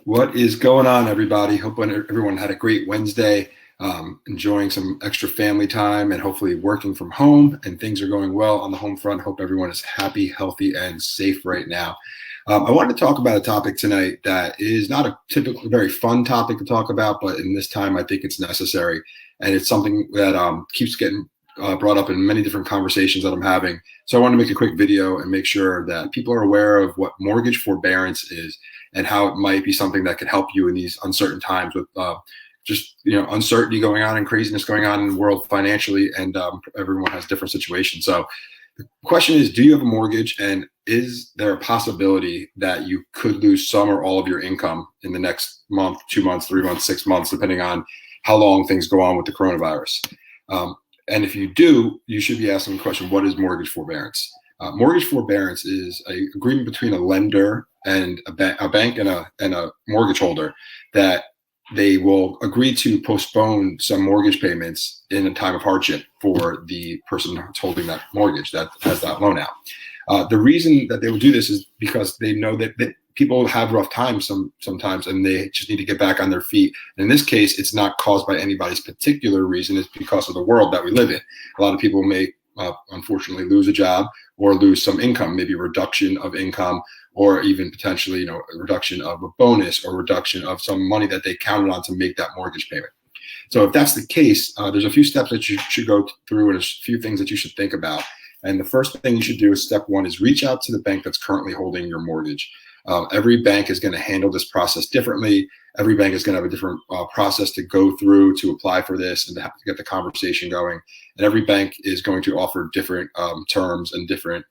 What is going on, everybody? Hope everyone had a great Wednesday, enjoying some extra family time and hopefully working from home, and things are going well on the home front. Hope everyone is happy, healthy, and safe right now. I wanted to talk about a topic tonight that is not a typical, very fun topic to talk about, but in this time, I think it's necessary. And it's something that keeps getting brought up in many different conversations that I'm having. So I want to make a quick video and make sure that people are aware of what mortgage forbearance is and how it might be something that could help you in these uncertain times with just uncertainty going on and craziness going on in the world financially, and everyone has different situations. So the question is, do you have a mortgage, and is there a possibility that you could lose some or all of your income in the next month, 2 months, 3 months, 6 months, depending on how long things go on with the coronavirus? And if you do, you should be asking the question, what is mortgage forbearance? Mortgage forbearance is an agreement between a lender and a bank and a mortgage holder that they will agree to postpone some mortgage payments in a time of hardship for the person that's holding that mortgage, that has that loan out. The reason that they will do this is because they know that people have rough times sometimes, and they just need to get back on their feet. And in this case, it's not caused by anybody's particular reason. It's because of the world that we live in. A lot of people may unfortunately lose a job or lose some income, maybe a reduction of income, or even potentially, a reduction of a bonus or reduction of some money that they counted on to make that mortgage payment. So if that's the case, there's a few steps that you should go through and a few things that you should think about. And the first thing you should do is step one is reach out to the bank that's currently holding your mortgage. Every bank is going to handle this process differently. Every bank is going to have a different process to go through to apply for this and to have to get the conversation going. And every bank is going to offer different terms and different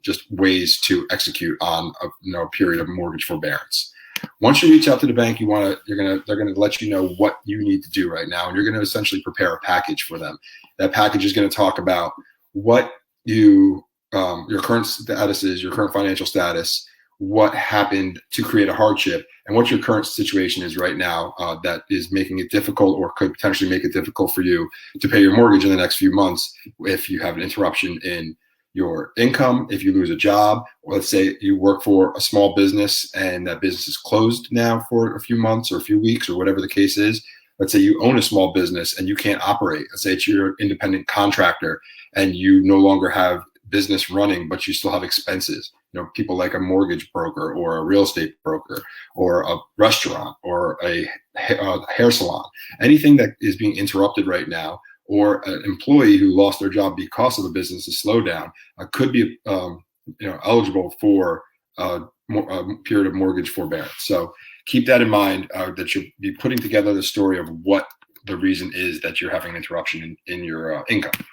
just ways to execute on a period of mortgage forbearance. Once you reach out to the bank, they're going to let you know what you need to do right now, and you're going to essentially prepare a package for them. That package is going to talk about what your current status is, your current financial status, what happened to create a hardship, and what your current situation is right now that is making it difficult or could potentially make it difficult for you to pay your mortgage in the next few months if you have an interruption in your income, if you lose a job, or let's say you work for a small business and that business is closed now for a few months or a few weeks or whatever the case is. Let's say you own a small business and you can't operate. Let's say it's your independent contractor and you no longer have business running, but you still have expenses. People like a mortgage broker or a real estate broker or a restaurant or a hair salon, anything that is being interrupted right now, or an employee who lost their job because of the business's slowdown could be eligible for a period of mortgage forbearance. So keep that in mind, that you'll be putting together the story of what the reason is that you're having an interruption in your income.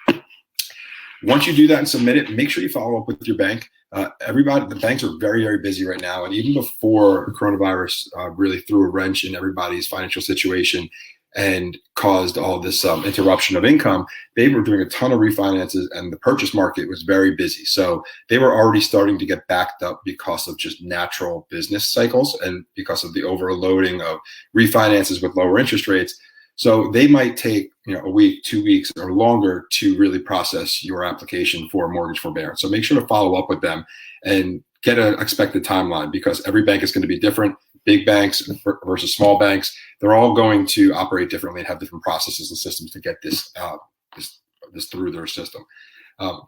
Once you do that and submit it, make sure you follow up with your bank. The banks are very, very busy right now. And even before coronavirus really threw a wrench in everybody's financial situation and caused all this interruption of income, they were doing a ton of refinances and the purchase market was very busy. So they were already starting to get backed up because of just natural business cycles and because of the overloading of refinances with lower interest rates. So they might take a week, 2 weeks, or longer to really process your application for mortgage forbearance. So make sure to follow up with them and get an expected timeline, because every bank is going to be different. Big banks versus small banks, they're all going to operate differently and have different processes and systems to get this through their system.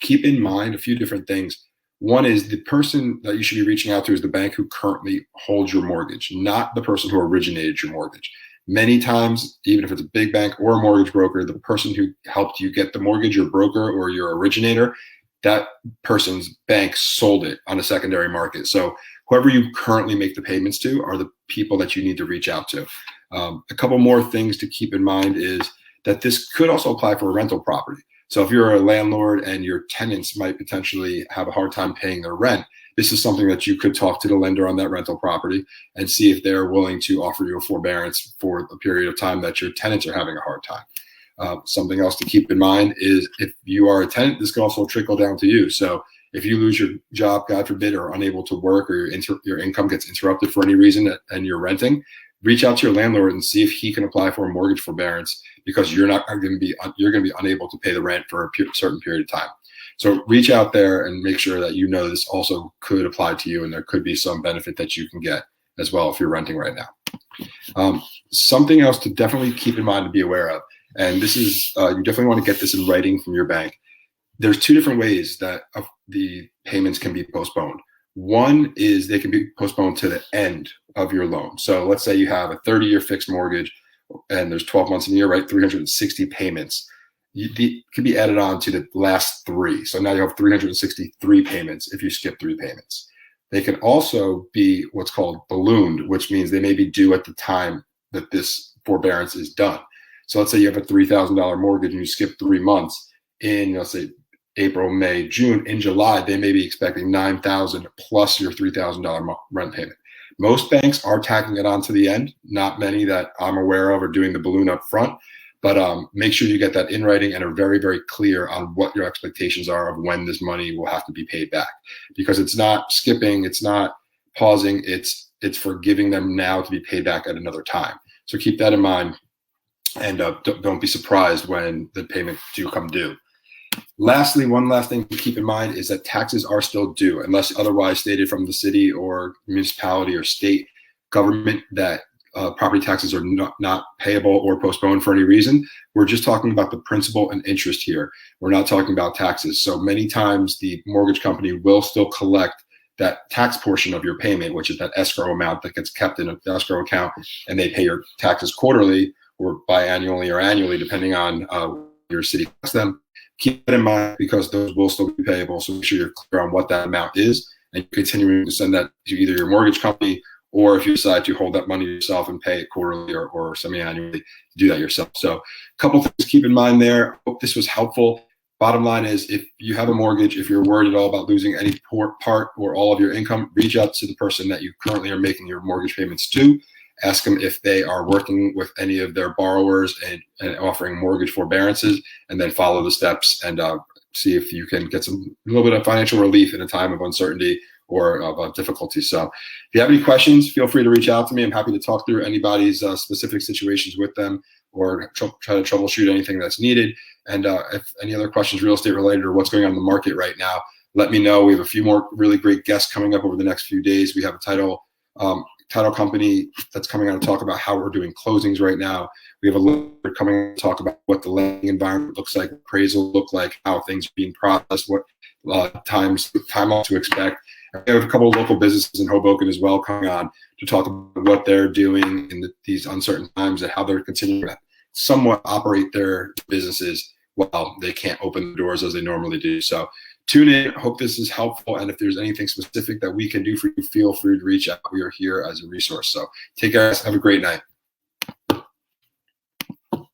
Keep in mind a few different things. One is the person that you should be reaching out to is the bank who currently holds your mortgage, not the person who originated your mortgage. Many times, even if it's a big bank or a mortgage broker, the person who helped you get the mortgage, your broker or your originator, that person's bank sold it on a secondary market. So whoever you currently make the payments to are the people that you need to reach out to. A couple more things to keep in mind is that this could also apply for a rental property. So if you're a landlord and your tenants might potentially have a hard time paying their rent, this is something that you could talk to the lender on that rental property and see if they're willing to offer you a forbearance for a period of time that your tenants are having a hard time. Something else to keep in mind is if you are a tenant, this can also trickle down to you. So if you lose your job, God forbid, or are unable to work, or your income gets interrupted for any reason and you're renting, reach out to your landlord and see if he can apply for a mortgage forbearance, because you're going to be unable to pay the rent for a certain period of time. So reach out there and make sure that this also could apply to you, and there could be some benefit that you can get as well if you're renting right now. Something else to definitely keep in mind to be aware of, and this is, you definitely want to get this in writing from your bank. There's two different ways that the payments can be postponed. One is they can be postponed to the end of your loan. So let's say you have a 30-year fixed mortgage and there's 12 months in a year, right? 360 payments. Can be added on to the last 3. So now you have 363 payments if you skip 3 payments. They can also be what's called ballooned, which means they may be due at the time that this forbearance is done. So let's say you have a $3,000 mortgage and you skip 3 months in, let's say, April, May, June. In July, they may be expecting $9,000 plus your $3,000 rent payment. Most banks are tacking it on to the end. Not many that I'm aware of are doing the balloon up front. But make sure you get that in writing and are very, very clear on what your expectations are of when this money will have to be paid back. Because it's not skipping, it's not pausing, it's forgiving them now to be paid back at another time. So keep that in mind, and don't be surprised when the payments do come due. Lastly, one last thing to keep in mind is that taxes are still due unless otherwise stated from the city or municipality or state government that property taxes are not payable or postponed for any reason. We're just talking about the principal and interest here. We're not talking about taxes. So many times the mortgage company will still collect that tax portion of your payment, which is that escrow amount that gets kept in an escrow account, and they pay your taxes quarterly or biannually or annually, depending on your city tax them. Keep that in mind because those will still be payable. So make sure you're clear on what that amount is, and you're continuing to send that to either your mortgage company, or if you decide to hold that money yourself and pay it quarterly or semi-annually, do that yourself. So a couple things to keep in mind there. Hope this was helpful. Bottom line is, if you have a mortgage, if you're worried at all about losing any part or all of your income, reach out to the person that you currently are making your mortgage payments to. Ask them if they are working with any of their borrowers and offering mortgage forbearances, and then follow the steps and see if you can get a little bit of financial relief in a time of uncertainty or of difficulty. So if you have any questions, feel free to reach out to me. I'm happy to talk through anybody's specific situations with them, or try to troubleshoot anything that's needed. And if any other questions, real estate related, or what's going on in the market right now, let me know. We have a few more really great guests coming up over the next few days. We have a title company that's coming out to talk about how we're doing closings right now. We have a lender coming to talk about what the lending environment looks like, appraisal look like, how things are being processed, what time off to expect. We have a couple of local businesses in Hoboken as well coming on to talk about what they're doing in these uncertain times and how they're continuing to somewhat operate their businesses while they can't open the doors as they normally do. So tune in. Hope this is helpful. And if there's anything specific that we can do for you, feel free to reach out. We are here as a resource. So take care. Have a great night.